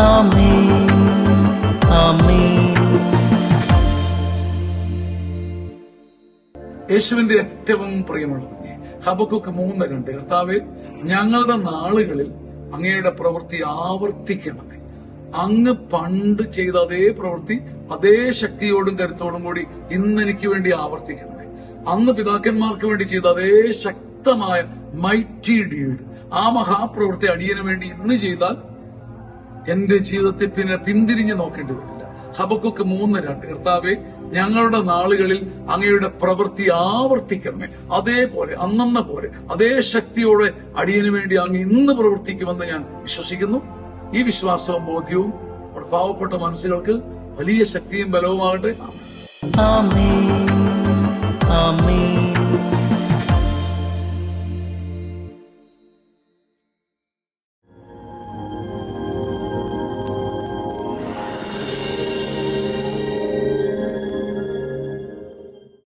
ആമേൻ ആമേൻ. യേശുവിന്റെ ഏറ്റവും പ്രിയമുള്ളത് ഹബക്കൂക്ക് 3:2, കർത്താവേ, ഞങ്ങളുടെ നാളുകളിൽ അങ്ങയുടെ പ്രവൃത്തി ആവർത്തിക്കണമേ. അങ്ങ് പണ്ട് ചെയ്ത അതേ പ്രവൃത്തി അതേ ശക്തിയോടും കരുത്തോടും കൂടി ഇന്ന് എനിക്ക് വേണ്ടി ആവർത്തിക്കണമേ. അന്ന് പിതാക്കന്മാർക്ക് വേണ്ടി ചെയ്ത അതേ ശക്തമായ മൈറ്റി ഡീഡ്, ആ മഹാപ്രവൃത്തി അടിയന് വേണ്ടി ഇന്ന് ചെയ്താൽ എന്റെ ജീവിതത്തിൽ പിന്നെ പിന്തിരിഞ്ഞു നോക്കേണ്ടി വരില്ല. ഹബക്കൂക്ക് 3:2, കർത്താവേ, ഞങ്ങളുടെ നാളുകളിൽ അങ്ങയുടെ പ്രവൃത്തി ആവർത്തിക്കണമേ. അതേപോലെ അന്നെന്ന പോലെ അതേ ശക്തിയോടെ അടിയന് വേണ്ടി അങ്ങ് ഇന്ന് പ്രവർത്തിക്കുമെന്ന് ഞാൻ വിശ്വസിക്കുന്നു. ഈ വിശ്വാസവും ബോധ്യവും നമ്മുടെ പാവപ്പെട്ട മനസ്സുകൾക്ക് വലിയ ശക്തിയും ബലവുമാകട്ടെ. ആമേൻ ആമേൻ.